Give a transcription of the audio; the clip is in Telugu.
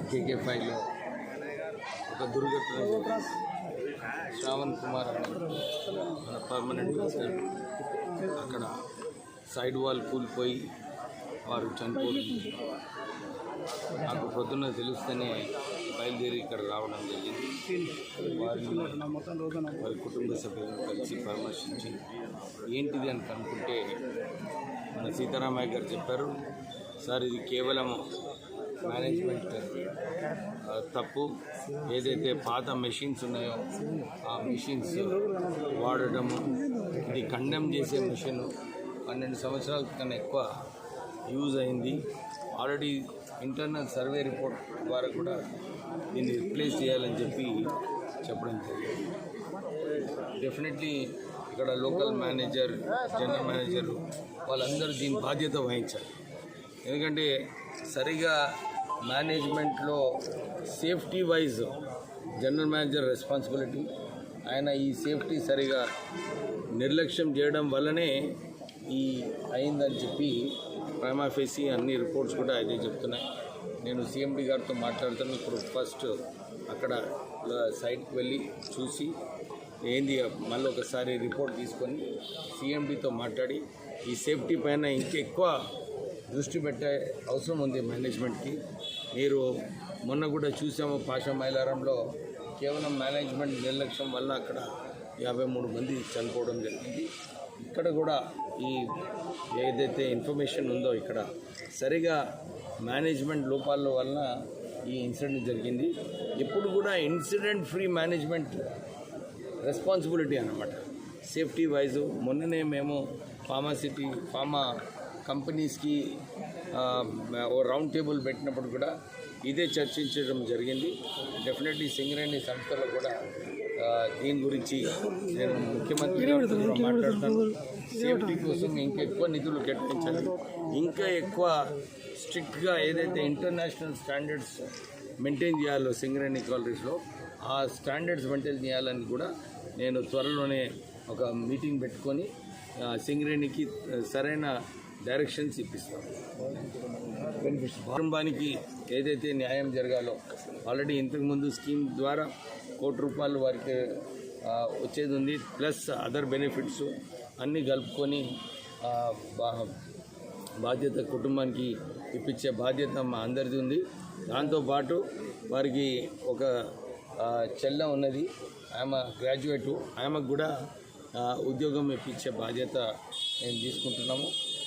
కేకే5లో ఒక దుర్ఘటన శ్రావణ్ కుమార్ అని మన పర్మనెంట్ ప్రెసిడెంట్ అక్కడ సైడ్ వాల్ కూలిపోయి వారు చనిపోయింది. నాకు పొద్దున్న తెలుస్తేనే బయలుదేరి ఇక్కడ రావడం జరిగింది. వారి కుటుంబ సభ్యులను కలిసి పరామర్శించి ఏంటిది అని కనుక్కుంటే మన సీతారామయ్య గారు చెప్పారు, సార్ ఇది కేవలం మేనేజ్మెంట్ తప్పు. ఏదైతే పాత మెషిన్స్ ఉన్నాయో ఆ మెషిన్స్ వాడటము, ఇది కండెమ్ చేసే మెషిన్ 12 సంవత్సరాల కన్నా ఎక్కువ యూజ్ అయింది. ఆల్రెడీ ఇంటర్నల్ సర్వే రిపోర్ట్ ద్వారా కూడా దీన్ని రిప్లేస్ చేయాలని చెప్పడం జరిగింది. డెఫినెట్లీ ఇక్కడ లోకల్ మేనేజర్, జనరల్ మేనేజర్ వాళ్ళందరూ దీని బాధ్యత వహించాలి. ఎందుకంటే సరిగా మేనేజ్మెంట్లో safety wise general manager responsibility. ఆయన ఈ సేఫ్టీ సరిగా నిర్లక్ష్యం చేయడం వల్లనే ఈ అయిందని చెప్పి ప్రైమా ఫేసి అన్ని రిపోర్ట్స్ కూడా అదే చెప్తున్నాయి. నేను సిఎండి గారితో మాట్లాడుతాను. ఇప్పుడు ఫస్ట్ అక్కడ సైట్కి వెళ్ళి చూసి ఏంది మళ్ళీ ఒకసారి రిపోర్ట్ తీసుకొని సిఎండితో మాట్లాడి ఈ సేఫ్టీ పైన ఇంకెక్కువ దృష్టి పెట్టే అవసరం ఉంది మేనేజ్మెంట్కి. మీరు మొన్న కూడా చూసాము, పాషా మైలారంలో కేవలం మేనేజ్మెంట్ నిర్లక్ష్యం వల్ల అక్కడ 53 మంది చనిపోవడం జరిగింది. ఇక్కడ కూడా ఈ ఏదైతే ఇన్ఫర్మేషన్ ఉందో ఇక్కడ సరిగా మేనేజ్మెంట్ లోపాల వలన ఈ ఇన్సిడెంట్ జరిగింది. ఎప్పుడు కూడా ఇన్సిడెంట్ ఫ్రీ మేనేజ్మెంట్ రెస్పాన్సిబిలిటీ అన్నమాట సేఫ్టీ వైజు. మొన్ననే మేము ఫార్మా కంపెనీస్కి ఓ రౌండ్ టేబుల్ పెట్టినప్పుడు కూడా ఇదే చర్చించడం జరిగింది. డెఫినెట్లీ సింగరేణి సంస్థలో కూడా దీని గురించి నేను ముఖ్యమంత్రి మాట్లాడుతాను. సేఫ్టీ కోసం ఇంకా ఎక్కువ నిధులు కేటాయించాలి, ఇంకా ఎక్కువ స్ట్రిక్ట్గా ఏదైతే ఇంటర్నేషనల్ స్టాండర్డ్స్ మెయింటైన్ చేయాలో సింగరేణి కాలరీస్లో ఆ స్టాండర్డ్స్ మెయింటైన్ చేయాలని కూడా నేను త్వరలోనే ఒక మీటింగ్ పెట్టుకొని సింగరేణికి సరైన డైరెక్షన్స్ ఇప్పిస్తాం. కుటుంబానికి ఏదైతే న్యాయం జరగాలో ఆల్రెడీ ఇంతకుముందు స్కీమ్ ద్వారా ₹1 వారికి వచ్చేది ఉంది, ప్లస్ అదర్ బెనిఫిట్స్ అన్నీ కలుపుకొని బాధ్యత కుటుంబానికి ఇప్పించే బాధ్యత మా అందరిది ఉంది. దాంతోపాటు వారికి ఒక చెల్ల ఉన్నది, ఆమె గ్రాడ్యుయేటు, ఆమెకు కూడా ఉద్యోగం ఇప్పించే బాధ్యత మేము తీసుకుంటున్నాము.